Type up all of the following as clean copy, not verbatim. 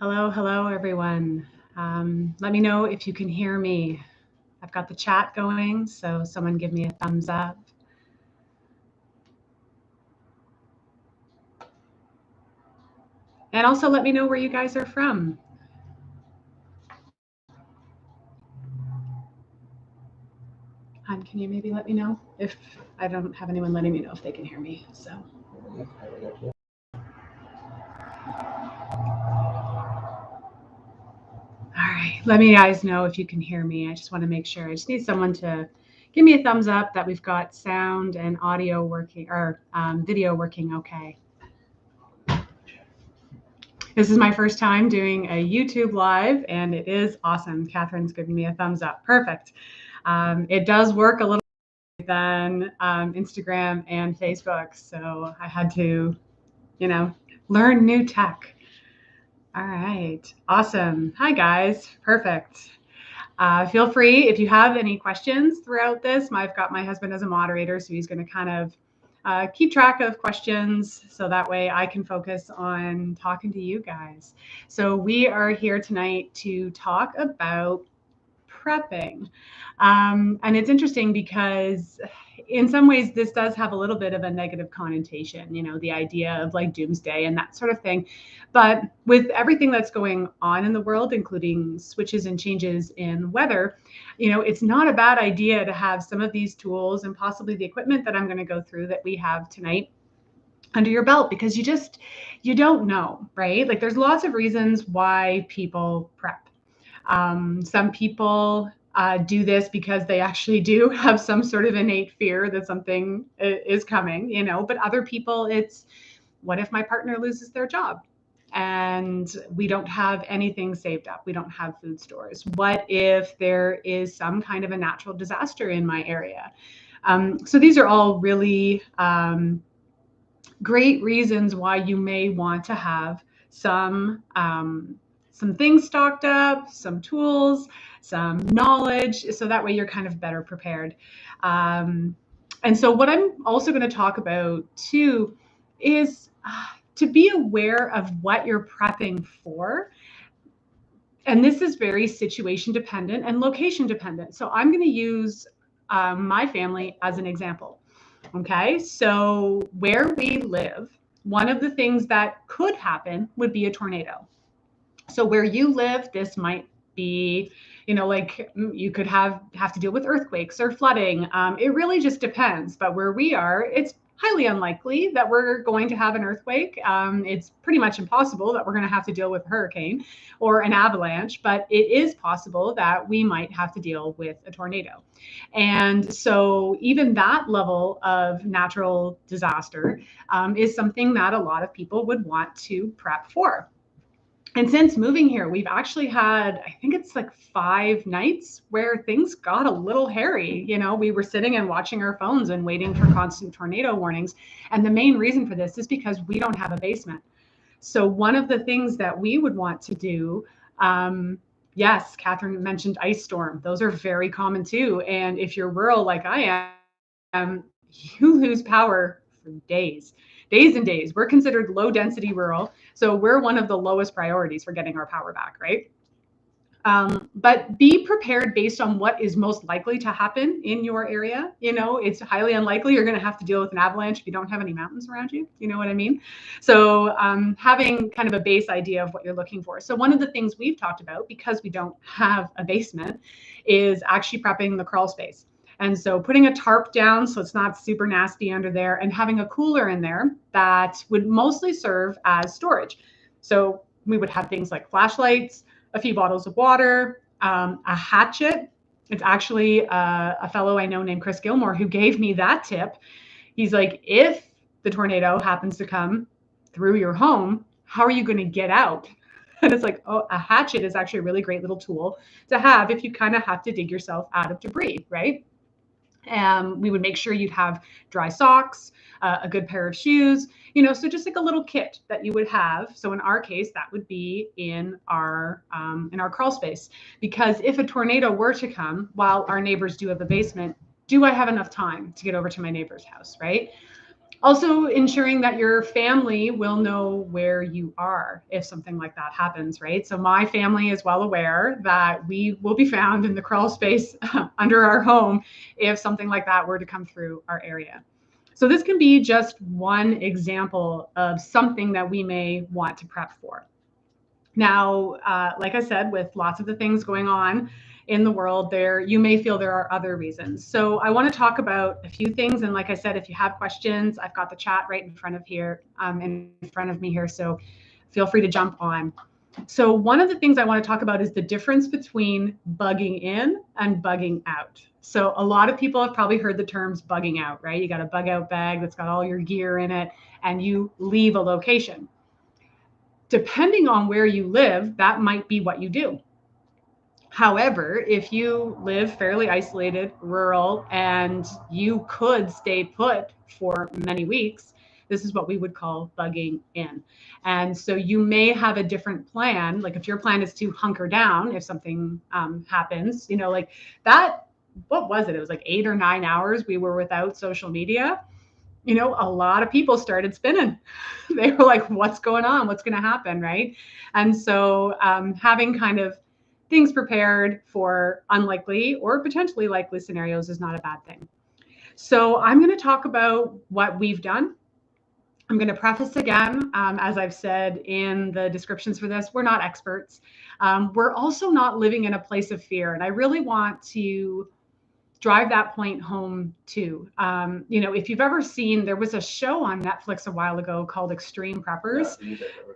Hello, hello, everyone. Let me know if you can hear me. I've got the chat going, so someone give me a thumbs up. And also let me know where you guys are from. Can you maybe let me know if I don't have anyone letting me know if they can hear me? So. All right, let me guys know if you can hear me. I just want to make sure. I just need someone to give me a thumbs up that we've got sound and audio working, or video working okay. This is my first time doing a YouTube live, and it is awesome. Catherine's giving me a thumbs up. Perfect. It does work a little than Instagram and Facebook, so I had to, learn new tech. All right, awesome. Hi guys, perfect. Feel free if you have any questions throughout this. I've got my husband as a moderator, so he's going to kind of keep track of questions so that way I can focus on talking to you guys. So we are here tonight to talk about prepping. And it's interesting because in some ways this does have a little bit of a negative connotation, the idea of like doomsday and that sort of thing. But with everything that's going on in the world, including switches and changes in weather, it's not a bad idea to have some of these tools and possibly the equipment that I'm going to go through that we have tonight under your belt, because you don't know, right? Like there's lots of reasons why people prep. Some people do this because they actually do have some sort of innate fear that something is coming, but other people, it's what if my partner loses their job and we don't have anything saved up? We don't have food stores. What if there is some kind of a natural disaster in my area? So these are all really great reasons why you may want to have some things stocked up, some tools, some knowledge, so that way you're kind of better prepared. And so what I'm also going to talk about too is to be aware of what you're prepping for. And this is very situation dependent and location dependent. So I'm going to use my family as an example. Okay, so where we live, one of the things that could happen would be a tornado. So where you live, this might be, like you could have to deal with earthquakes or flooding. It really just depends. But where we are, it's highly unlikely that we're going to have an earthquake. It's pretty much impossible that we're going to have to deal with a hurricane or an avalanche, but it is possible that we might have to deal with a tornado. And so even that level of natural disaster is something that a lot of people would want to prep for. And since moving here, we've actually had, I think it's like 5 nights where things got a little hairy. We were sitting and watching our phones and waiting for constant tornado warnings. And the main reason for this is because we don't have a basement. So one of the things that we would want to do, yes, Catherine mentioned ice storm. Those are very common too. And if you're rural like I am, you lose power for days and days. We're considered low density rural. So we're one of the lowest priorities for getting our power back, right? But be prepared based on what is most likely to happen in your area. It's highly unlikely you're going to have to deal with an avalanche if you don't have any mountains around you. You know what I mean? So having kind of a base idea of what you're looking for. So one of the things we've talked about, because we don't have a basement, is actually prepping the crawl space. And so putting a tarp down so it's not super nasty under there, and having a cooler in there that would mostly serve as storage. So we would have things like flashlights, a few bottles of water, a hatchet. It's actually a fellow I know named Chris Gilmore who gave me that tip. He's like, if the tornado happens to come through your home, how are you going to get out? And it's like, oh, a hatchet is actually a really great little tool to have if you kind of have to dig yourself out of debris, right? We would make sure you'd have dry socks, a good pair of shoes, so just like a little kit that you would have. So in our case, that would be in our crawl space, because if a tornado were to come, while our neighbors do have a basement, do I have enough time to get over to my neighbor's house, right? Also, ensuring that your family will know where you are if something like that happens, right? So my family is well aware that we will be found in the crawl space under our home if something like that were to come through our area. So this can be just one example of something that we may want to prep for. Now, like I said, with lots of the things going on in the world, there you may feel there are other reasons. So I want to talk about a few things. And like I said, if you have questions, I've got the chat right in front of me here. So feel free to jump on. So one of the things I want to talk about is the difference between bugging in and bugging out. So a lot of people have probably heard the terms bugging out, right? You got a bug out bag that's got all your gear in it, and you leave a location. Depending on where you live, that might be what you do. However, if you live fairly isolated, rural, and you could stay put for many weeks, this is what we would call bugging in. And so you may have a different plan. Like if your plan is to hunker down if something happens, like that, what was it? It was like 8 or 9 hours we were without social media. A lot of people started spinning. They were like, what's going on? What's going to happen? Right. And so having kind of things prepared for unlikely or potentially likely scenarios is not a bad thing. So I'm going to talk about what we've done. I'm going to preface again, as I've said in the descriptions for this, we're not experts. We're also not living in a place of fear. And I really want to drive that point home too. If you've ever seen, there was a show on Netflix a while ago called Extreme Preppers,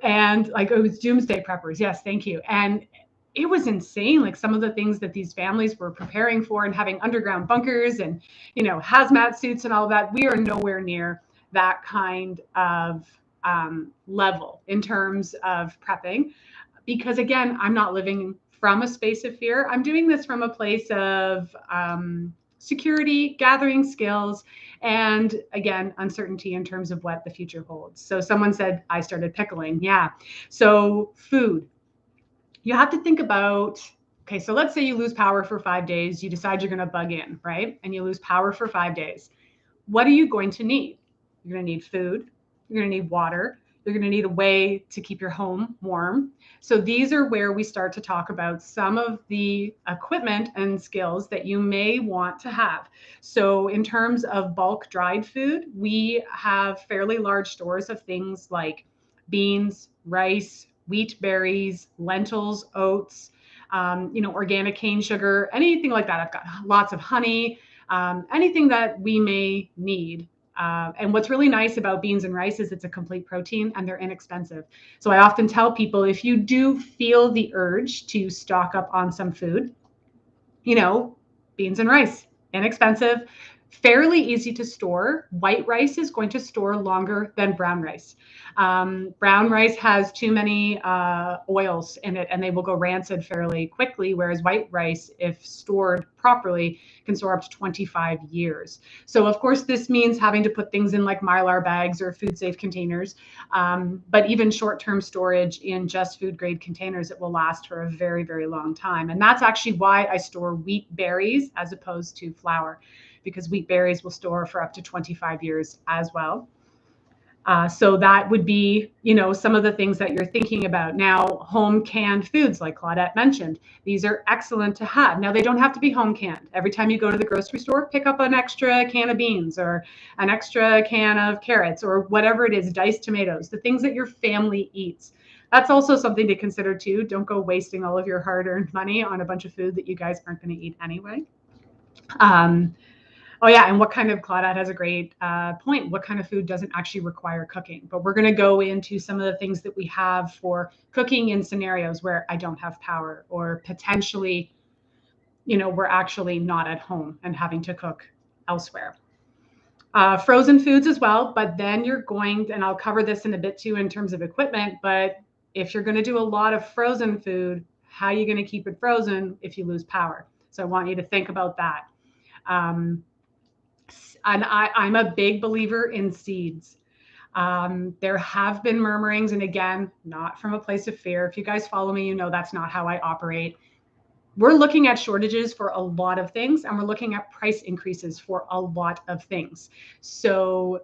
and like it was Doomsday Preppers. Yes, thank you. And it was insane, like some of the things that these families were preparing for and having underground bunkers and, hazmat suits and all of that. We are nowhere near that kind of level in terms of prepping, because again, I'm not living from a space of fear. I'm doing this from a place of security, gathering skills, and again, uncertainty in terms of what the future holds. So someone said, I started pickling. Yeah. So food, you have to think about, okay, so let's say you lose power for 5 days, you decide you're going to bug in, right? And you lose power for 5 days. What are you going to need? You're going to need food. You're going to need water. You're going to need a way to keep your home warm. So these are where we start to talk about some of the equipment and skills that you may want to have. So in terms of bulk dried food, we have fairly large stores of things like beans, rice, wheat berries, lentils, oats, organic cane sugar, anything like that. I've got lots of honey, anything that we may need. And what's really nice about beans and rice is it's a complete protein and they're inexpensive. So I often tell people, if you do feel the urge to stock up on some food, beans and rice, inexpensive, fairly easy to store. White rice is going to store longer than brown rice. Brown rice has too many oils in it and they will go rancid fairly quickly, whereas white rice, if stored properly, can store up to 25 years. So of course, this means having to put things in like Mylar bags or food safe containers. But even short-term storage in just food grade containers, it will last for a very, very long time. And that's actually why I store wheat berries as opposed to flour, because wheat berries will store for up to 25 years as well. So that would be, some of the things that you're thinking about. Now, home canned foods, like Claudette mentioned, these are excellent to have. Now, they don't have to be home canned. Every time you go to the grocery store, pick up an extra can of beans or an extra can of carrots or whatever it is, diced tomatoes, the things that your family eats. That's also something to consider too. Don't go wasting all of your hard-earned money on a bunch of food that you guys aren't going to eat anyway. Oh yeah, and what kind of, Claudette has a great point. What kind of food doesn't actually require cooking? But we're going to go into some of the things that we have for cooking in scenarios where I don't have power, or potentially, we're actually not at home and having to cook elsewhere. Frozen foods as well, but then you're going, and I'll cover this in a bit too in terms of equipment, but if you're going to do a lot of frozen food, how are you going to keep it frozen if you lose power? So I want you to think about that. And I'm a big believer in seeds. There have been murmurings, and again, not from a place of fear. If you guys follow me, that's not how I operate. We're looking at shortages for a lot of things, and we're looking at price increases for a lot of things. So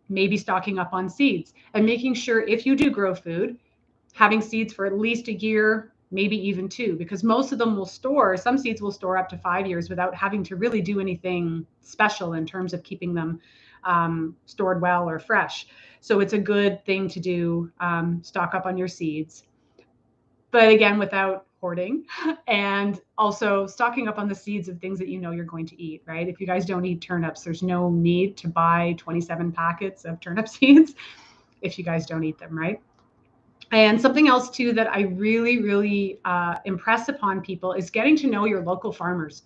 maybe stocking up on seeds and making sure if you do grow food, having seeds for at least a year, maybe even 2, because most of them will store, some seeds will store up to 5 years without having to really do anything special in terms of keeping them stored well or fresh. So it's a good thing to do, stock up on your seeds, but again, without hoarding, and also stocking up on the seeds of things that you know you're going to eat, right? If you guys don't eat turnips, there's no need to buy 27 packets of turnip seeds if you guys don't eat them, right? And something else too that I really, really impress upon people is getting to know your local farmers.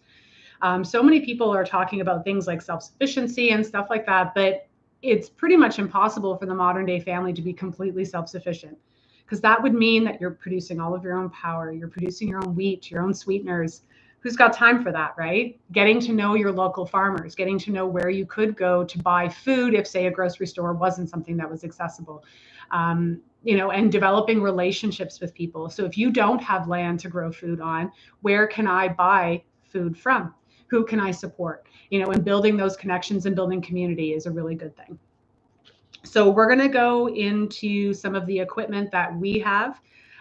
So many people are talking about things like self-sufficiency and stuff like that, but it's pretty much impossible for the modern day family to be completely self-sufficient, because that would mean that you're producing all of your own power, you're producing your own wheat, your own sweeteners. Who's got time for that, right? Getting to know your local farmers, getting to know where you could go to buy food if, say, a grocery store wasn't something that was accessible. And developing relationships with people. So if you don't have land to grow food on, where can I buy food from? Who can I support? And building those connections and building community is a really good thing. So we're going to go into some of the equipment that we have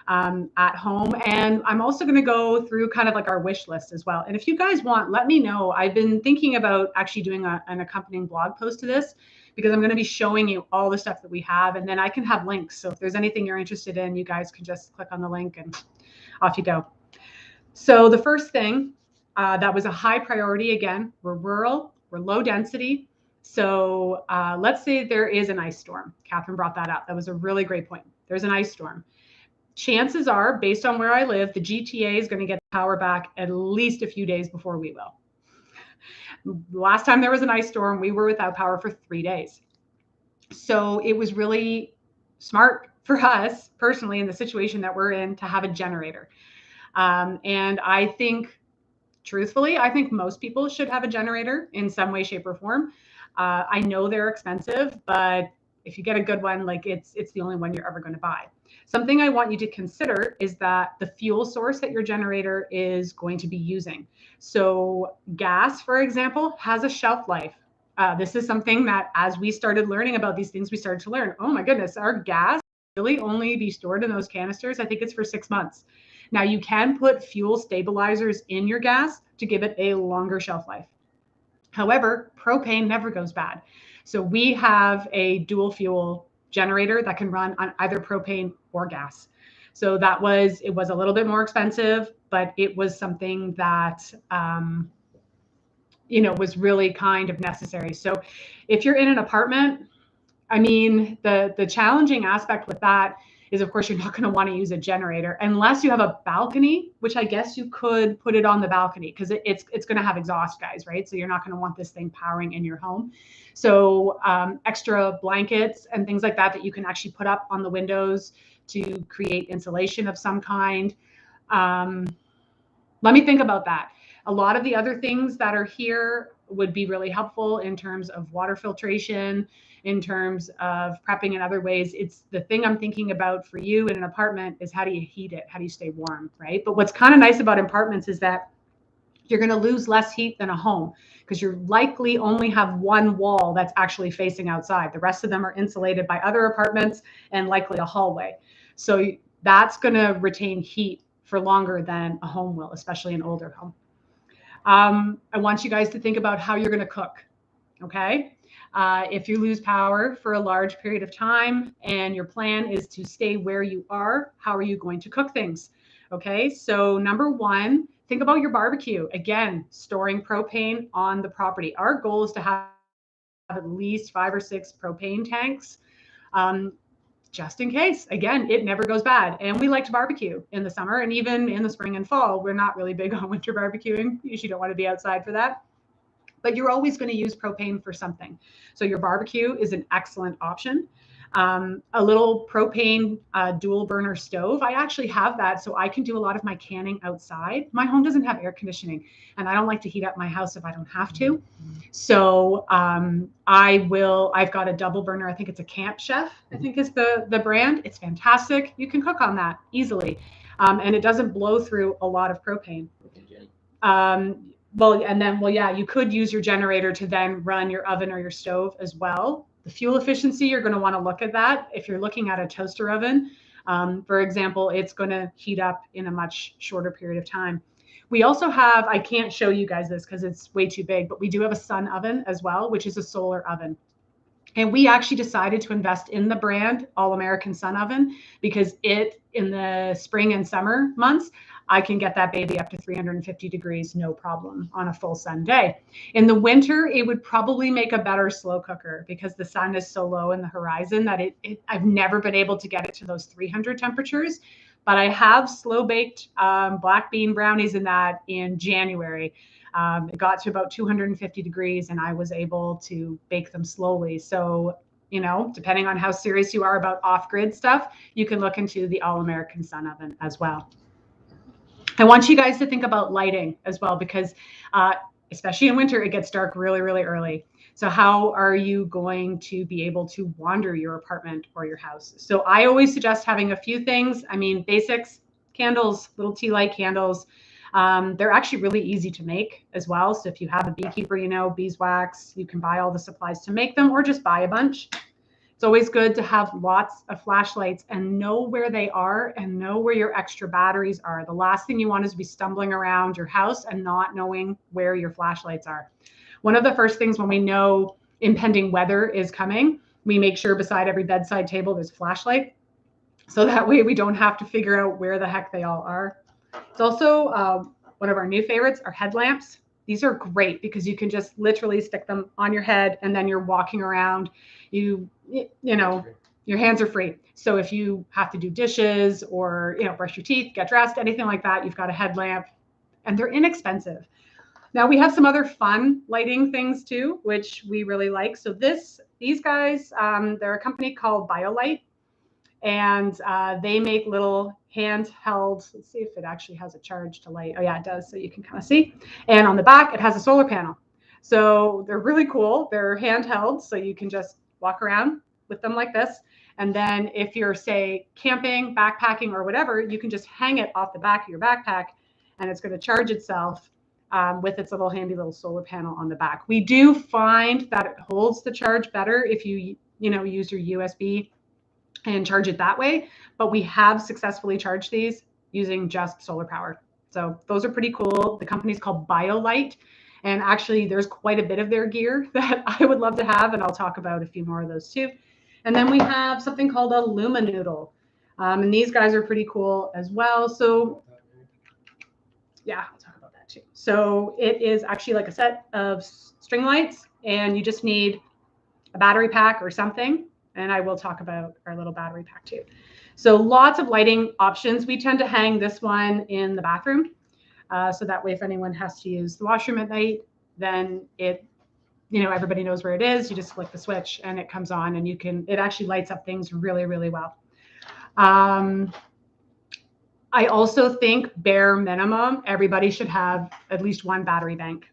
at home. And I'm also going to go through kind of like our wish list as well. And if you guys want, let me know. I've been thinking about actually doing an accompanying blog post to this, because I'm going to be showing you all the stuff that we have, and then I can have links. So if there's anything you're interested in, you guys can just click on the link and off you go. So the first thing that was a high priority, again, we're rural, we're low density. So let's say there is an ice storm. Catherine brought that up. That was a really great point. There's an ice storm. Chances are, based on where I live, the GTA is going to get power back at least a few days before we will. Last time there was an ice storm, we were without power for 3 days. So it was really smart for us personally in the situation that we're in to have a generator. And I think, truthfully, I think most people should have a generator in some way, shape, or form. I know they're expensive, but if you get a good one, like it's the only one you're ever going to buy. Something I want you to consider is that the fuel source that your generator is going to be using. So gas, for example, has a shelf life. This is something that as we started learning about these things, we started to learn, oh my goodness, our gas really only be stored in those canisters. I think it's for 6 months. Now you can put fuel stabilizers in your gas to give it a longer shelf life. However, propane never goes bad. So we have a dual fuel generator that can run on either propane or gas. So it was a little bit more expensive, but it was something that, was really kind of necessary. So if you're in an apartment, I mean, the challenging aspect with that is, of course, you're not going to want to use a generator unless you have a balcony, which I guess you could put it on the balcony because it's going to have exhaust guys, right? So you're not going to want this thing powering in your home. So extra blankets and things like that you can actually put up on the windows to create insulation of some kind. Let me think about that. A lot of the other things that are here would be really helpful in terms of water filtration, in terms of prepping in other ways. It's the thing I'm thinking about for you in an apartment is how do you heat it? How do you stay warm, right? But what's kind of nice about apartments is that you're going to lose less heat than a home because you likely only have one wall that's actually facing outside. The rest of them are insulated by other apartments and likely a hallway. So that's going to retain heat for longer than a home will, especially an older home. I want you guys to think about how you're going to cook. Okay. If you lose power for a large period of time and your plan is to stay where you are, how are you going to cook things? Okay. So number one, think about your barbecue. Again, storing propane on the property. Our goal is to have at least 5 or 6 propane tanks. Just in case. Again, it never goes bad. And we like to barbecue in the summer and even in the spring and fall. We're not really big on winter barbecuing. You usually don't want to be outside for that. But you're always going to use propane for something. So your barbecue is an excellent option. A little propane dual burner stove. I actually have that so I can do a lot of my canning outside. My home doesn't have air conditioning and I don't like to heat up my house if I don't have to. So I've got a double burner. I think it's a Camp Chef, I think is the brand. It's fantastic. You can cook on that easily. And it doesn't blow through a lot of propane. You could use your generator to then run your oven or your stove as well. The fuel efficiency, you're going to want to look at that. If you're looking at a toaster oven, for example, it's going to heat up in a much shorter period of time. We also have, I can't show you guys this because it's way too big, but we do have a sun oven as well, which is a solar oven. And we actually decided to invest in the brand All American Sun Oven because in the spring and summer months, I can get that baby up to 350 degrees, no problem, on a full sun day. In the winter, it would probably make a better slow cooker because the sun is so low in the horizon that I've never been able to get it to those 300 temperatures. But I have slow baked black bean brownies in that in January. It got to about 250 degrees and I was able to bake them slowly. So, depending on how serious you are about off-grid stuff, you can look into the All American Sun Oven as well. I want you guys to think about lighting as well, because especially in winter, it gets dark really, really early. So how are you going to be able to wander your apartment or your house? So I always suggest having a few things. I mean, basics, candles, little tea light candles. They're actually really easy to make as well. So if you have a beekeeper, beeswax, you can buy all the supplies to make them or just buy a bunch. It's always good to have lots of flashlights and know where they are and know where your extra batteries are. The last thing you want is to be stumbling around your house and not knowing where your flashlights are. One of the first things when we know impending weather is coming, we make sure beside every bedside table there's a flashlight. So that way we don't have to figure out where the heck they all are. It's also one of our new favorites, our headlamps. These are great because you can just literally stick them on your head and then you're walking around. Your hands are free. So if you have to do dishes or, brush your teeth, get dressed, anything like that, you've got a headlamp and they're inexpensive. Now we have some other fun lighting things too, which we really like. So these guys, they're a company called BioLite. And they make little handheld, let's see if it actually has a charge to light. Oh yeah, it does. So you can kind of see. And on the back, it has a solar panel. So they're really cool. They're handheld. So you can just walk around with them like this. And then if you're, say, camping, backpacking, or whatever, you can just hang it off the back of your backpack and it's going to charge itself with its little handy little solar panel on the back. We do find that it holds the charge better if you, use your USB and charge it that way. But we have successfully charged these using just solar power. So those are pretty cool. The company's called BioLite. And actually, there's quite a bit of their gear that I would love to have. And I'll talk about a few more of those too. And then we have something called a Lumanoodle. And these guys are pretty cool as well. So yeah, I'll talk about that too. So it is actually like a set of string lights. And you just need a battery pack or something. And I will talk about our little battery pack too. So lots of lighting options. We tend to hang this one in the bathroom. So that way, if anyone has to use the washroom at night, then everybody knows where it is. You just flick the switch and it comes on and it actually lights up things really, really well. I also think bare minimum, everybody should have at least one battery bank.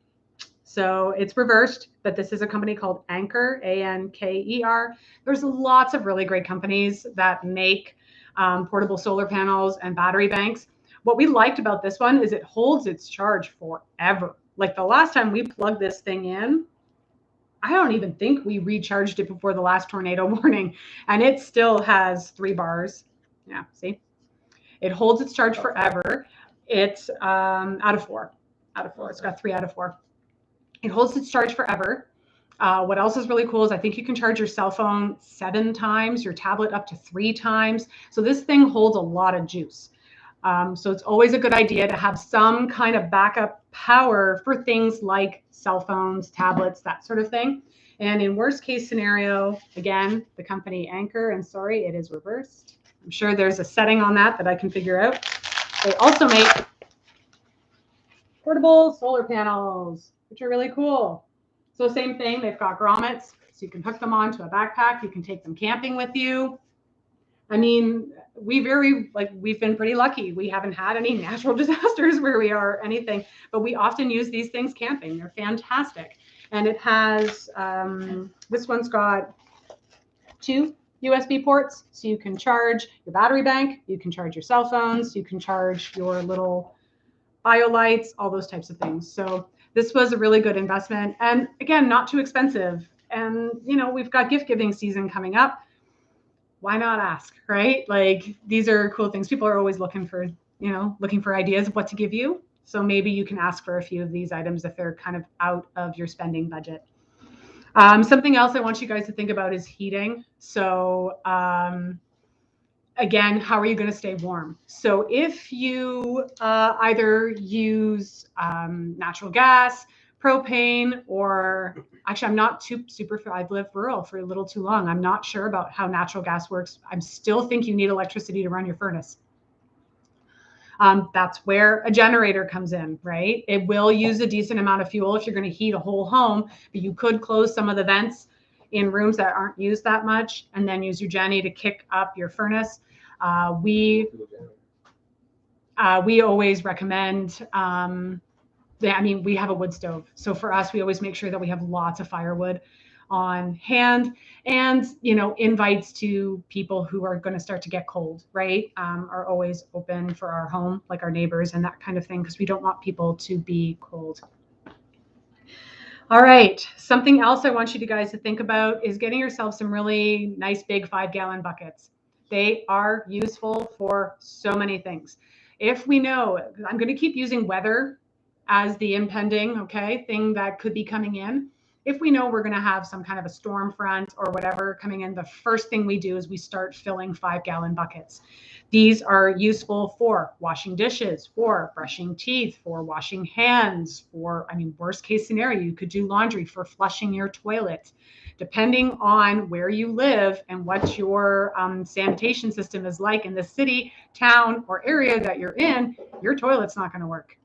So it's reversed, but this is a company called Anker, Anker. There's lots of really great companies that make portable solar panels and battery banks. What we liked about this one is it holds its charge forever. Like the last time we plugged this thing in, I don't even think we recharged it before the last tornado warning, and it still has 3 bars. Yeah, see? It holds its charge forever. It's out of 4. It's got 3 out of 4. It holds its charge forever. What else is really cool is I think you can charge your cell phone 7 times, your tablet up to 3 times. So this thing holds a lot of juice. So it's always a good idea to have some kind of backup power for things like cell phones, tablets, that sort of thing. And in worst case scenario, again, the company Anker, and sorry, it is reversed. I'm sure there's a setting on that I can figure out. They also make portable solar panels, which are really cool. So same thing, they've got grommets, so you can hook them onto a backpack. You can take them camping with you. I mean, we've been pretty lucky. We haven't had any natural disasters where we are or anything, but we often use these things camping. They're fantastic. And it has, this one's got 2 USB ports, so you can charge your battery bank, you can charge your cell phones, you can charge your little BioLights, all those types of things. So this was a really good investment. And again, not too expensive. And, you know, we've got gift giving season coming up. Why not ask, right? Like, these are cool things. People are always looking for, you know, looking for ideas of what to give you. So maybe you can ask for a few of these items if they're kind of out of your spending budget. Something else I want you guys to think about is heating. So again, how are you going to stay warm? So if you either use natural gas, propane, or actually, I'm not super, I've lived rural for a little too long. I'm not sure about how natural gas works. I still think you need electricity to run your furnace. That's where a generator comes in, right? It will use a decent amount of fuel if you're going to heat a whole home, but you could close some of the vents in rooms that aren't used that much and then use your Jenny to kick up your furnace. We always recommend, I mean, we have a wood stove. So for us, we always make sure that we have lots of firewood on hand, and, you know, invites to people who are going to start to get cold, right, are always open for our home, like our neighbors and that kind of thing, because we don't want people to be cold. All right, something else I want you guys to think about is getting yourself some really nice big 5-gallon buckets. They are useful for so many things. If we know, I'm going to keep using weather as the impending thing that could be coming in. If we know we're going to have some kind of a storm front or whatever coming in, the first thing we do is we start filling 5-gallon buckets. These are useful for washing dishes, for brushing teeth, for washing hands, for, I mean, worst case scenario, you could do laundry, for flushing your toilet. Depending on where you live and what your sanitation system is like in the city, town, or area that you're in, your toilet's not going to work.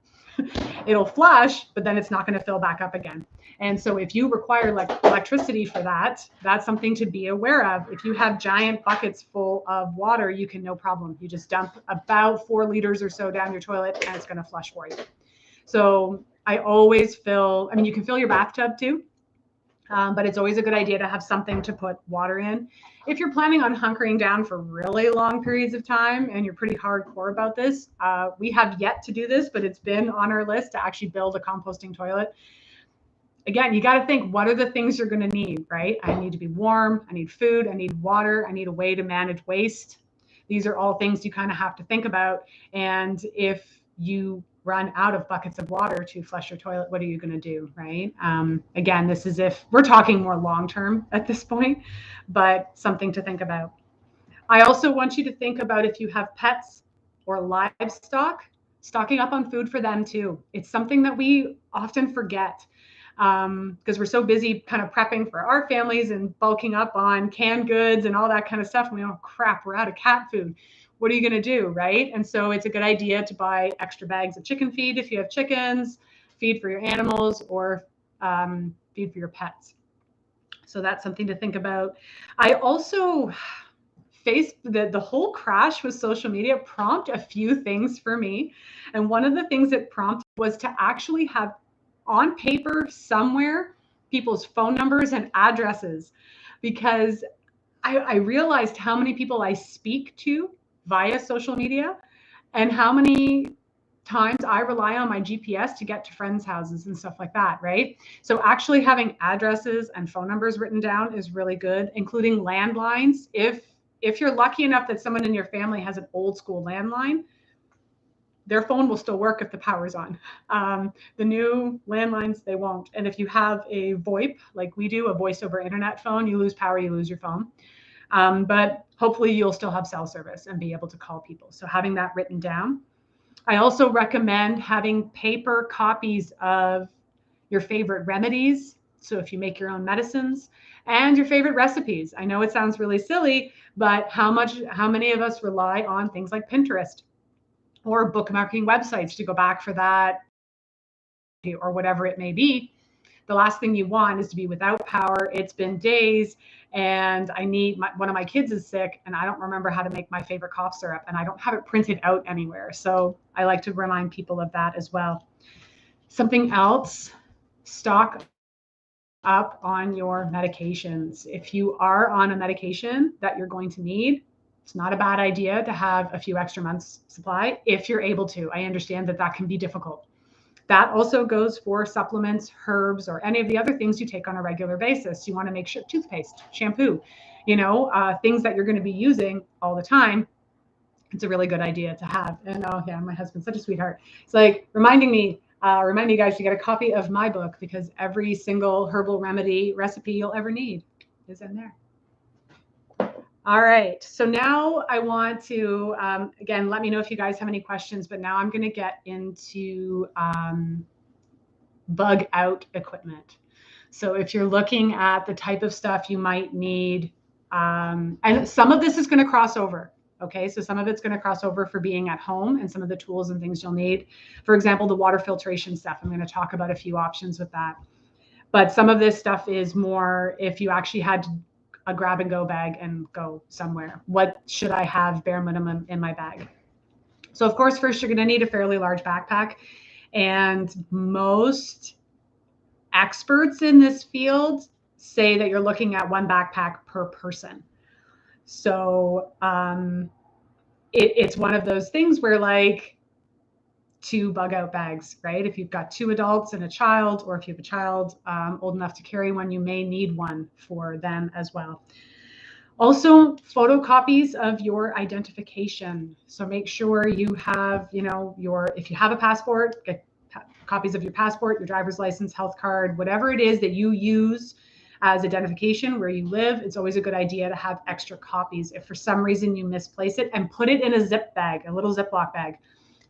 It'll flush, but then it's not going to fill back up again. And so if you require electricity for that, that's something to be aware of. If you have giant buckets full of water, you can, no problem. You just dump about 4 liters or so down your toilet and it's going to flush for you. So I always fill, I mean, you can fill your bathtub too. But it's always a good idea to have something to put water in. If you're planning on hunkering down for really long periods of time and you're pretty hardcore about this, we have yet to do this, but it's been on our list to actually build a composting toilet. Again, you got to think, what are the things you're going to need, right? I need to be warm. I need food. I need water. I need a way to manage waste. These are all things you kind of have to think about. And if you run out of buckets of water to flush your toilet, what are you going to do, right? Again, this is if we're talking more long-term at this point, but something to think about. I also want you to think about if you have pets or livestock, stocking up on food for them too. It's something that we often forget because we're so busy kind of prepping for our families and bulking up on canned goods and all that kind of stuff. And we go, crap, we're out of cat food. What are you going to do, right? And so it's a good idea to buy extra bags of chicken feed if you have chickens, feed for your animals, or feed for your pets. So that's something to think about. I also faced the whole crash with social media prompt a few things for me. And one of the things it prompted was to actually have on paper somewhere people's phone numbers and addresses, because I realized how many people I speak to via social media and how many times I rely on my GPS to get to friends' houses and stuff like that, right? So actually having addresses and phone numbers written down is really good, including landlines. If you're lucky enough that someone in your family has an old school landline, their phone will still work if the power's on. The new landlines, they won't. And if you have a VoIP, like we do, a voice over internet phone, you lose power, you lose your phone. But hopefully you'll still have cell service and be able to call people. So having that written down. I also recommend having paper copies of your favorite remedies. So if you make your own medicines, and your favorite recipes. I know it sounds really silly, but how many of us rely on things like Pinterest or bookmarking websites to go back for that, or whatever it may be? The last thing you want is to be without power. It's been days and I need one of my kids is sick and I don't remember how to make my favorite cough syrup and I don't have it printed out anywhere. So I like to remind people of that as well. Something else, stock up on your medications. If you are on a medication that you're going to need, it's not a bad idea to have a few extra months supply if you're able to. I understand that that can be difficult. That also goes for supplements, herbs, or any of the other things you take on a regular basis. You want to make sure toothpaste, shampoo, things that you're going to be using all the time. It's a really good idea to have. And oh yeah, my husband's such a sweetheart. It's like remind you guys to get a copy of my book, because every single herbal remedy recipe you'll ever need is in there. All right, so now I want to, again, let me know if you guys have any questions, but now I'm going to get into bug out equipment. So if you're looking at the type of stuff you might need, and some of this is going to cross over. Okay, so some of it's going to cross over for being at home and some of the tools and things you'll need. For example, the water filtration stuff. I'm going to talk about a few options with that. But some of this stuff is more if you actually had a grab and go bag and go somewhere. What should I have bare minimum in my bag? So of course, first you're going to need a fairly large backpack. And most experts in this field say that you're looking at one backpack per person. So it's one of those things where like 2 bug out bags, right? If you've got 2 adults and a child, or if you have a child old enough to carry one, you may need one for them as well. Also, photocopies of your identification. So make sure you have, if you have a passport, get copies of your passport, your driver's license, health card, whatever it is that you use as identification where you live. It's always a good idea to have extra copies if for some reason you misplace it, and put it in a zip bag, a little Ziploc bag.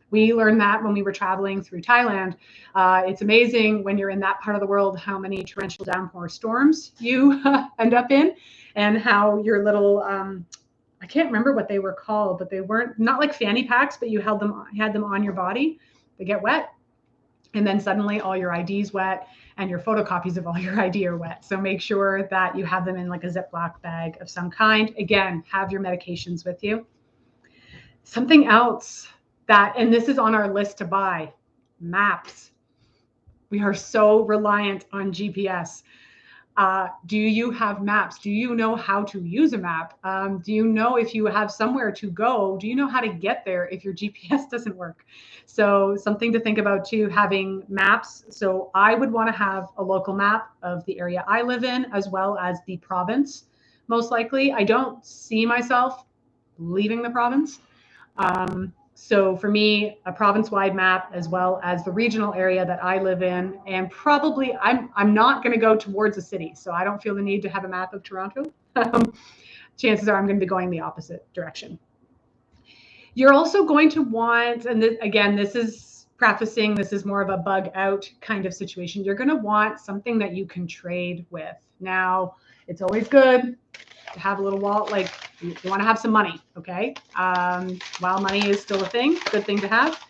We learned that when we were traveling through Thailand. It's amazing when you're in that part of the world how many torrential downpour storms you end up in, and how your little, I can't remember what they were called, but they weren't, not like fanny packs, but you had them on your body. They get wet. And then suddenly all your ID's wet and your photocopies of all your ID are wet. So make sure that you have them in like a Ziploc bag of some kind. Again, have your medications with you. Something else that, and this is on our list to buy, maps. We are so reliant on GPS. Do you have maps? Do you know how to use a map? Do you know if you have somewhere to go? Do you know how to get there if your GPS doesn't work? So something to think about too, having maps. So I would want to have a local map of the area I live in, as well as the province. Most likely, I don't see myself leaving the province. So for me, a province-wide map, as well as the regional area that I live in, and probably I'm not going to go towards a city, so I don't feel the need to have a map of Toronto. Chances are I'm going to be going the opposite direction. You're also going to want, and this, again, this is prefacing, this is more of a bug out kind of situation. You're going to want something that you can trade with. Now, it's always good to have a little wallet, like you want to have some money, okay? While money is still a thing, good thing to have.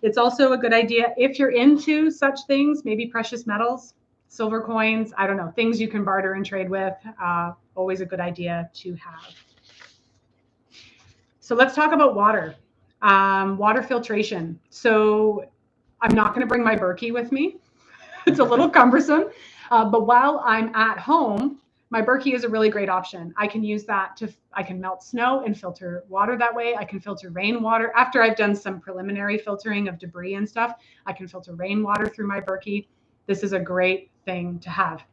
It's also a good idea if you're into such things, maybe precious metals, silver coins, I don't know, things you can barter and trade with, always a good idea to have. So let's talk about water, water filtration. So I'm not going to bring my Berkey with me. It's a little cumbersome, but while I'm at home, my Berkey is a really great option. I can use that I can melt snow and filter water that way. I can filter rainwater. After I've done some preliminary filtering of debris and stuff, I can filter rainwater through my Berkey. This is a great thing to have.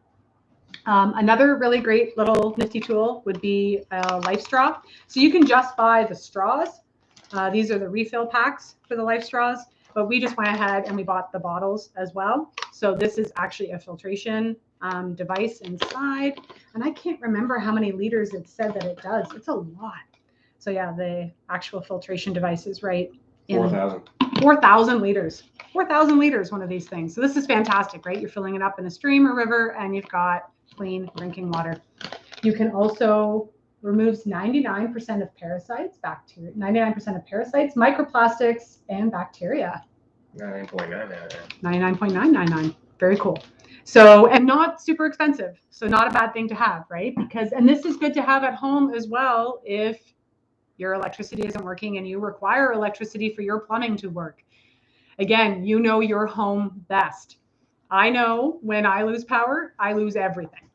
Another really great little nifty tool would be a life straw. So you can just buy the straws. These are the refill packs for the life straws, but we just went ahead and we bought the bottles as well. So this is actually a filtration device inside, and I can't remember how many liters it said that it does. It's a lot. So yeah, the actual filtration device is right in 4,000 liters. 4,000 liters, one of these things. So this is fantastic, right? You're filling it up in a stream or river, and you've got clean drinking water. You can also removes 99% of parasites, bacteria, 99% of parasites, microplastics, and bacteria. 99.999. 99.999. Very cool. So, and not super expensive. So not a bad thing to have, right? Because, and this is good to have at home as well if your electricity isn't working and you require electricity for your plumbing to work. Again, you know your home best. I know when I lose power, I lose everything.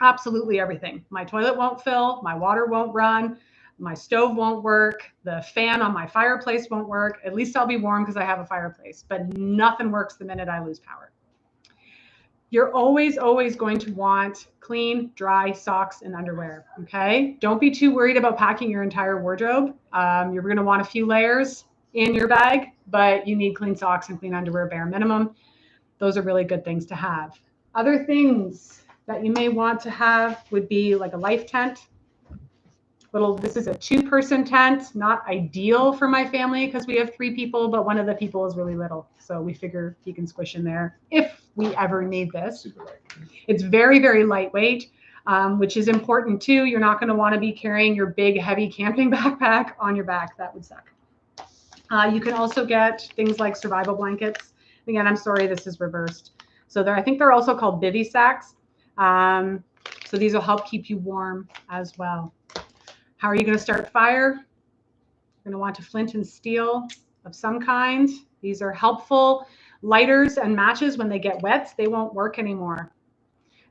Absolutely everything. My toilet won't fill, my water won't run, My stove won't work. The fan on my fireplace won't work. At least I'll be warm because I have a fireplace, but nothing works the minute I lose power. You're always going to want clean, dry socks and underwear, okay? Don't be too worried about packing your entire wardrobe. You're going to want a few layers in your bag, but you need clean socks and clean underwear, bare minimum. Those are really good things to have. Other things that you may want to have would be like a life tent. This is a 2-person tent, not ideal for my family because we have 3 people, but one of the people is really little. So we figure he can squish in there if we ever need this. It's very, very lightweight, which is important too. You're not going to want to be carrying your big, heavy camping backpack on your back. That would suck. You can also get things like survival blankets. Again, I'm sorry, this is reversed. So I think they're also called bivy sacks. So these will help keep you warm as well. How are you going to start fire? You're going to want a flint and steel of some kind. These are helpful. Lighters and matches, when they get wet, they won't work anymore.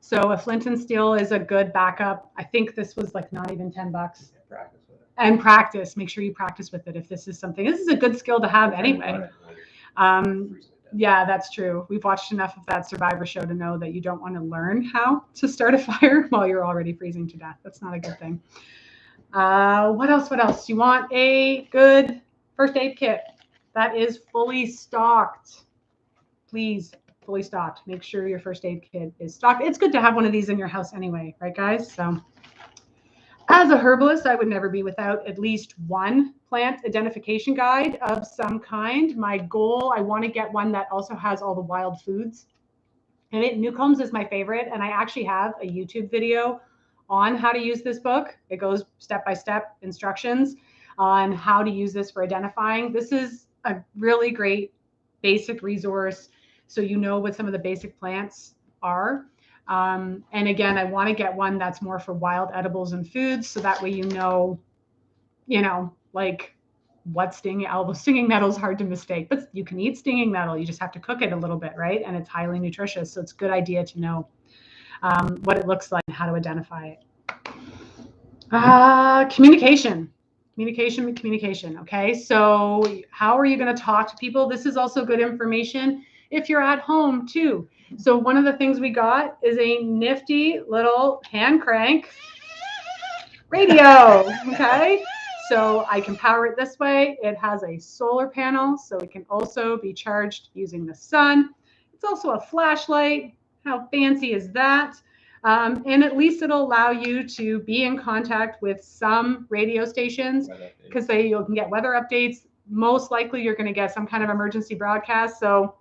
So a flint and steel is a good backup. I think this was like not even $10. Practice with it. And practice. Make sure you practice with it. If this is a good skill to have anyway. Yeah, that's true. We've watched enough of that Survivor show to know that you don't want to learn how to start a fire while you're already freezing to death. That's not a good thing. What else? You want a good first aid kit that is fully stocked. Please, fully stocked. Make sure your first aid kit is stocked. It's good to have one of these in your house anyway, right, guys? So as a herbalist, I would never be without at least one plant identification guide of some kind. My goal, I want to get one that also has all the wild foods. And Newcomb's is my favorite. And I actually have a YouTube video on how to use this book. It goes step-by-step instructions on how to use this for identifying. This is a really great basic resource, so you know what some of the basic plants are. And again, I want to get one that's more for wild edibles and foods, so that way you know, like what stinging nettle is hard to mistake, but you can eat stinging nettle. You just have to cook it a little bit, right? And it's highly nutritious, so it's a good idea to know what it looks like and how to identify it. Communication. Okay, so how are you going to talk to people? This is also good information if you're at home too. So one of the things we got is a nifty little hand crank radio. Okay, so I can power it this way. It has a solar panel, so it can also be charged using the sun. It's also a flashlight. How fancy is that? And at least it'll allow you to be in contact with some radio stations because you can get weather updates. Most likely you're going to get some kind of emergency broadcast. So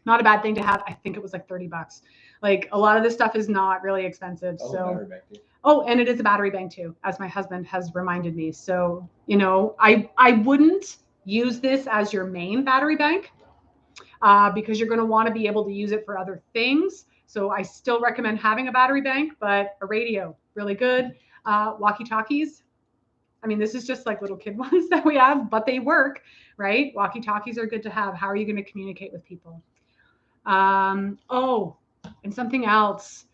not a bad thing to have. I think it was like $30. Like a lot of this stuff is not really expensive. And it is a battery bank too, as my husband has reminded me. So, I wouldn't use this as your main battery bank because you're going to want to be able to use it for other things. So I still recommend having a battery bank, but a radio, really good. Walkie-talkies. I mean, this is just like little kid ones that we have, but they work, right? Walkie-talkies are good to have. How are you going to communicate with people? And something else.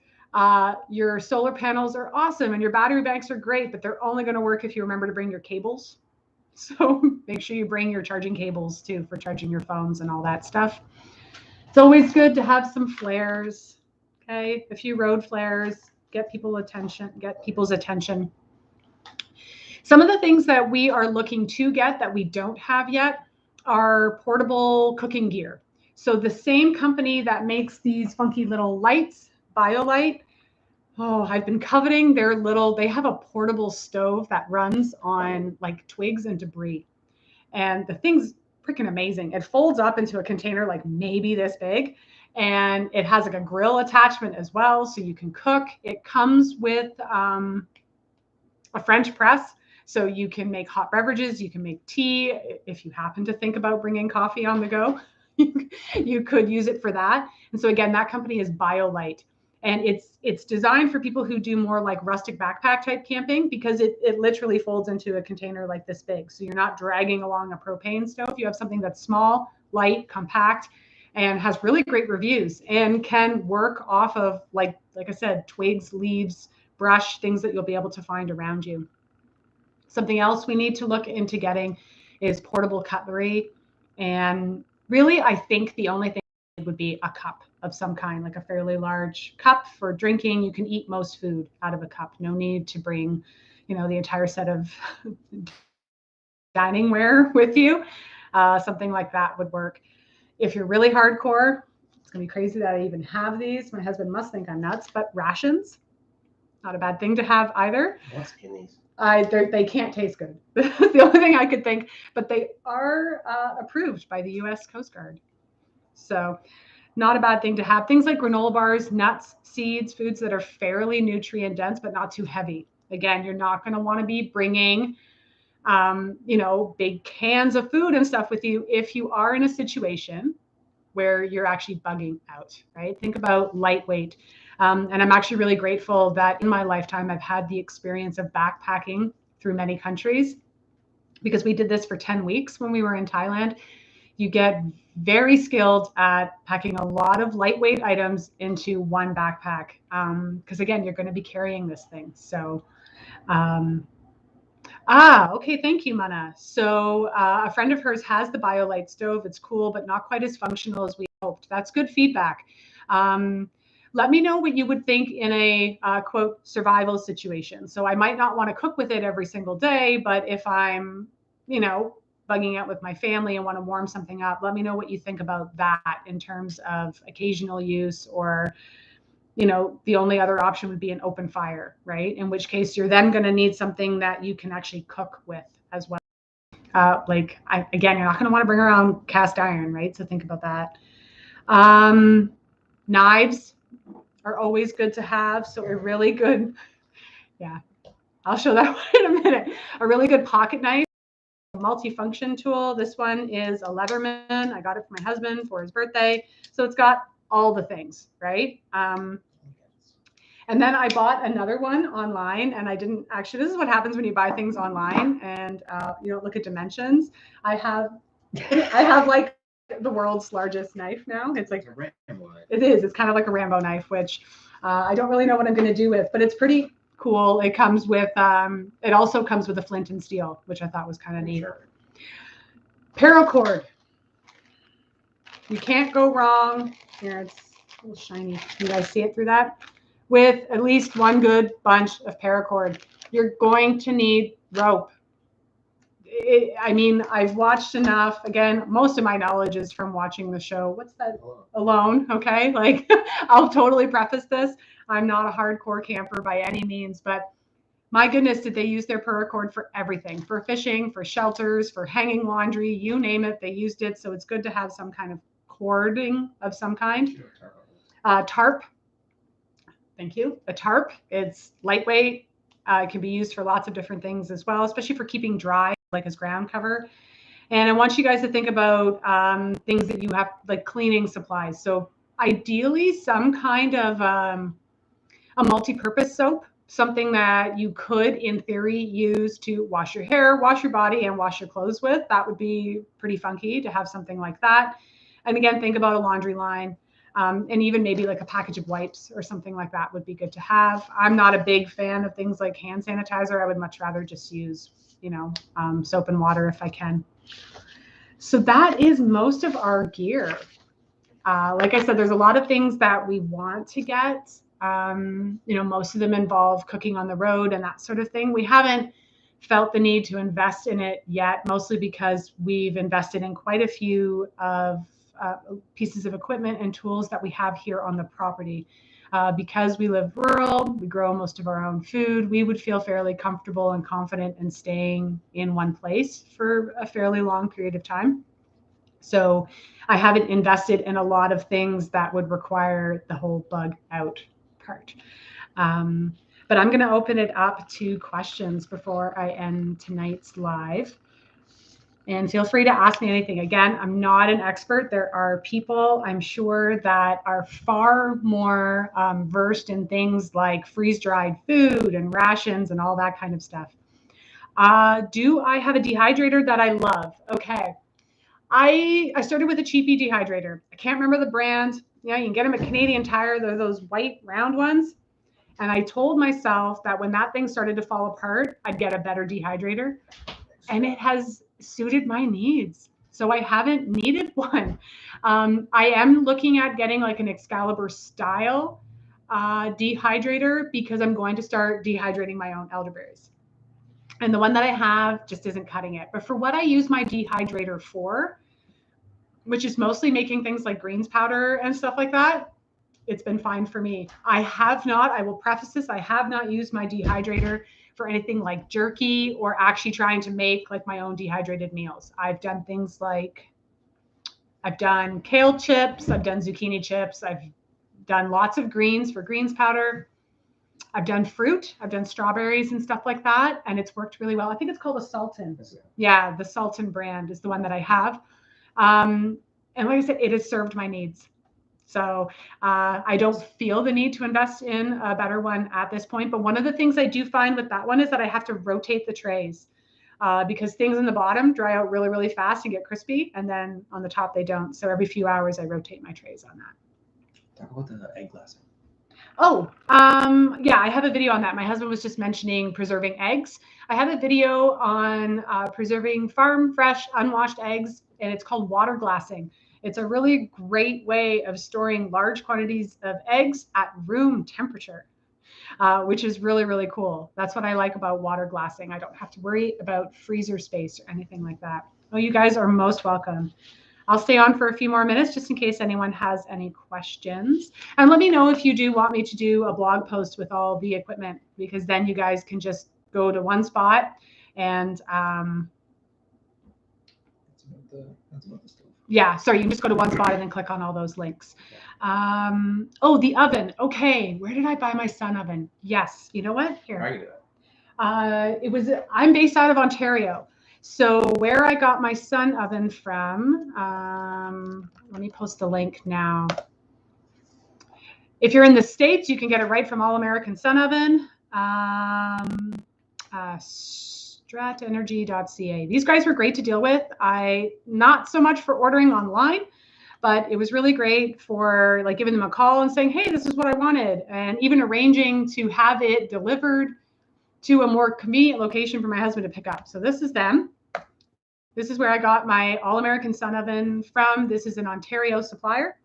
Your solar panels are awesome and your battery banks are great, but they're only going to work if you remember to bring your cables. So make sure you bring your charging cables too for charging your phones and all that stuff. It's always good to have some flares. Okay, a few road flares, get people's attention. Some of the things that we are looking to get that we don't have yet are portable cooking gear. So the same company that makes these funky little lights, BioLite, I've been coveting they have a portable stove that runs on like twigs and debris. And the thing's freaking amazing. It folds up into a container like maybe this big. And it has like a grill attachment as well, so you can cook. It comes with a French press, so you can make hot beverages. You can make tea. If you happen to think about bringing coffee on the go, you could use it for that. And so again, that company is BioLite. And it's designed for people who do more like rustic backpack type camping because it literally folds into a container like this big. So you're not dragging along a propane stove. You have something that's small, light, compact, and has really great reviews and can work off of, like I said, twigs, leaves, brush, things that you'll be able to find around you. Something else we need to look into getting is portable cutlery. And really, I think the only thing would be a cup of some kind, like a fairly large cup for drinking. You can eat most food out of a cup. No need to bring, the entire set of dining ware with you. Something like that would work. If you're really hardcore, it's going to be crazy that I even have these. My husband must think I'm nuts, but rations, not a bad thing to have either. What's in these? They can't taste good. That's the only thing I could think, but they are approved by the U.S. Coast Guard. So not a bad thing to have. Things like granola bars, nuts, seeds, foods that are fairly nutrient dense, but not too heavy. Again, you're not going to want to be bringing, big cans of food and stuff with you if you are in a situation where you're actually bugging out, right? Think about lightweight. And I'm actually really grateful that in my lifetime, I've had the experience of backpacking through many countries, because we did this for 10 weeks when we were in Thailand. You get very skilled at packing a lot of lightweight items into one backpack. Because again, you're going to be carrying this thing. So, okay. Thank you, Mana. So a friend of hers has the BioLite stove. It's cool, but not quite as functional as we hoped. That's good feedback. Let me know what you would think in a quote survival situation. So I might not want to cook with it every single day, but if I'm, bugging out with my family and want to warm something up, let me know what you think about that in terms of occasional use, or the only other option would be an open fire, right? In which case you're then going to need something that you can actually cook with as well. Again, you're not going to want to bring around cast iron, right? So think about that. Knives are always good to have. So a really good, yeah, I'll show that one in a minute. A really good pocket knife, a multifunction tool. This one is a Leatherman. I got it for my husband for his birthday. So it's got all the things, right? And then I bought another one online, and I didn't actually, this is what happens when you buy things online and you don't look at dimensions. I have like the world's largest knife now. It's like, it is. It's kind of like a Rambo knife, which I don't really know what I'm going to do with, but it's pretty cool. It comes with, it also comes with a flint and steel, which I thought was kind of neat. Sure. Paracord. You can't go wrong. Here, it's a little shiny. You guys see it through that? With at least one good bunch of paracord. You're going to need rope. I've watched enough. Again, most of my knowledge is from watching the show. What's that? Alone. Okay. Like, I'll totally preface this. I'm not a hardcore camper by any means, but my goodness, did they use their paracord for everything, for fishing, for shelters, for hanging laundry, you name it. They used it. So it's good to have some kind of cording of some kind. Tarp. Thank you. A tarp. It's lightweight. It can be used for lots of different things as well, especially for keeping dry, like as ground cover. And I want you guys to think about things that you have, like cleaning supplies. So ideally, some kind of a multi-purpose soap, something that you could, in theory, use to wash your hair, wash your body, and wash your clothes with. That would be pretty funky to have something like that. And again, think about a laundry line. And even maybe like a package of wipes or something like that would be good to have. I'm not a big fan of things like hand sanitizer. I would much rather just use, soap and water if I can. So that is most of our gear. Like I said, there's a lot of things that we want to get. Most of them involve cooking on the road and that sort of thing. We haven't felt the need to invest in it yet, mostly because we've invested in quite a few of pieces of equipment and tools that we have here on the property. Because we live rural, we grow most of our own food, we would feel fairly comfortable and confident in staying in one place for a fairly long period of time. So I haven't invested in a lot of things that would require the whole bug out part. But I'm going to open it up to questions before I end tonight's live. And feel free to ask me anything. Again, I'm not an expert. There are people, I'm sure, that are far more versed in things like freeze-dried food and rations and all that kind of stuff. Do I have a dehydrator that I love? Okay. I started with a cheapy dehydrator. I can't remember the brand. You can get them at Canadian Tire. They're those white round ones. And I told myself that when that thing started to fall apart, I'd get a better dehydrator. And it has suited my needs. So I haven't needed one. I am looking at getting like an Excalibur style dehydrator because I'm going to start dehydrating my own elderberries. And the one that I have just isn't cutting it. But for what I use my dehydrator for, which is mostly making things like greens powder and stuff like that, it's been fine for me. I will preface this, I have not used my dehydrator for anything like jerky or actually trying to make like my own dehydrated meals. I've done things like, I've done kale chips, I've done zucchini chips, I've done lots of greens for greens powder. I've done fruit, I've done strawberries and stuff like that, and it's worked really well. I think it's called a Sultan. Yeah, the Sultan brand is the one that I have. And like I said, it has served my needs. So I don't feel the need to invest in a better one at this point. But one of the things I do find with that one is that I have to rotate the trays because things in the bottom dry out really, really fast and get crispy. And then on the top, they don't. So every few hours, I rotate my trays on that. Talk about the egg glassing. Oh, yeah, I have a video on that. My husband was just mentioning preserving eggs. I have a video on preserving farm fresh, unwashed eggs, and it's called water glassing. It's a really great way of storing large quantities of eggs at room temperature, which is really, really cool. That's what I like about water glassing. I don't have to worry about freezer space or anything like that. Oh, you guys are most welcome. I'll stay on for a few more minutes just in case anyone has any questions. And let me know if you do want me to do a blog post with all the equipment, because then you guys can just go to one spot and that's about the stove. Yeah, sorry, you can just go to one spot and then click on all those links. Oh, the oven. Okay, where did I buy my sun oven? Yes, you know what? Here. I can do that. I'm based out of Ontario. So where I got my sun oven from, let me post the link now. If you're in the States, you can get it right from All American Sun Oven, stratenergy.ca. These guys were great to deal with. Not so much for ordering online, but it was really great for like giving them a call and saying, hey, this is what I wanted. And even arranging to have it delivered to a more convenient location for my husband to pick up. So this is them. This is where I got my All American Sun Oven from. This is an Ontario supplier.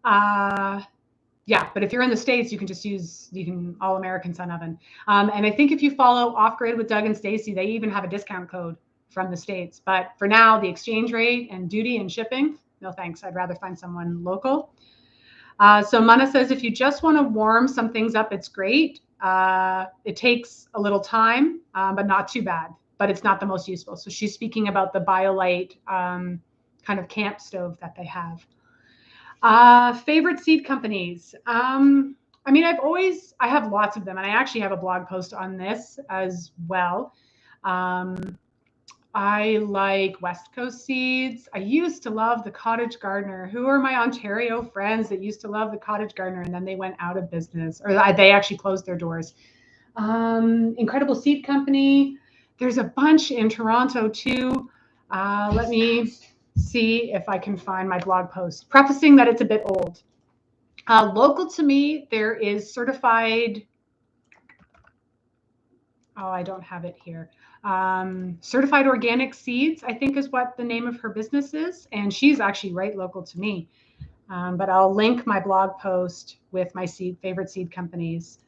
Yeah, but if you're in the States, you can just use All American Sun Oven. And I think if you follow Off Grid with Doug and Stacy, they even have a discount code from the States. But for now, the exchange rate and duty and shipping, no thanks. I'd rather find someone local. So Mana says, if you just want to warm some things up, it's great. It takes a little time, but not too bad. But it's not the most useful. So she's speaking about the BioLite kind of camp stove that they have. Favorite seed companies. I mean, I have lots of them, and I actually have a blog post on this as well. I like West Coast seeds. I used to love the Cottage Gardener. Who are my Ontario friends that used to love the Cottage Gardener, and then they went out of business, or they actually closed their doors. Incredible Seed Company. There's a bunch in Toronto too. Let me see if I can find my blog post, prefacing that it's a bit old. Local to me, there is certified. Oh, I don't have it here. Certified Organic Seeds, I think is what the name of her business is. And she's actually right local to me. But I'll link my blog post with my favorite seed companies.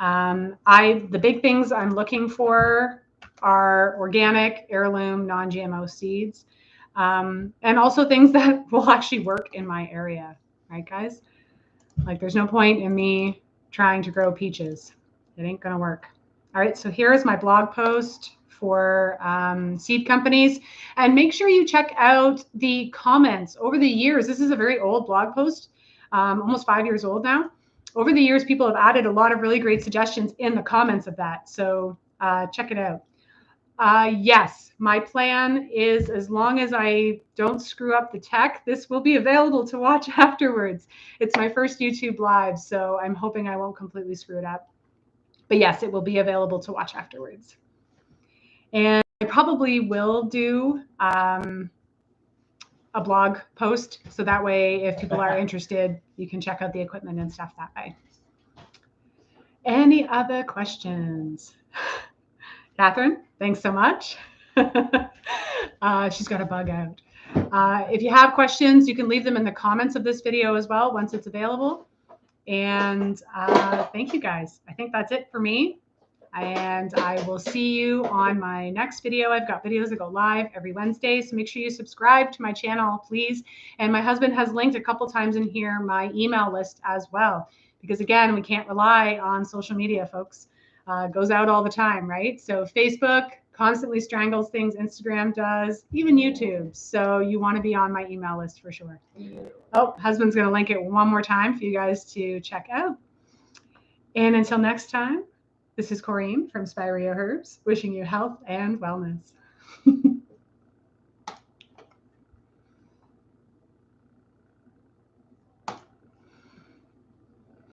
The big things I'm looking for are organic, heirloom, non-GMO seeds. And also things that will actually work in my area, right, guys? Like there's no point in me trying to grow peaches. It ain't gonna work. All right, so here's my blog post for seed companies. And make sure you check out the comments over the years. This is a very old blog post, almost 5 years old now. Over the years, people have added a lot of really great suggestions in the comments of that. So check it out. Yes, my plan is, as long as I don't screw up the tech, this will be available to watch afterwards. It's my first YouTube live, so I'm hoping I won't completely screw it up. But yes, it will be available to watch afterwards. And I probably will do a blog post, so that way if people are interested, you can check out the equipment and stuff that way. Any other questions? Catherine, thanks so much. She's got a bug out. If you have questions, you can leave them in the comments of this video as well once it's available. And thank you guys. I think that's it for me. And I will see you on my next video. I've got videos that go live every Wednesday, so make sure you subscribe to my channel, please. And my husband has linked a couple times in here my email list as well, because again, we can't rely on social media, folks. It goes out all the time, right? So Facebook constantly strangles things, Instagram does, even YouTube. So you want to be on my email list for sure. Oh, husband's going to link it one more time for you guys to check out. And until next time, this is Correne from Spirea Herbs, wishing you health and wellness.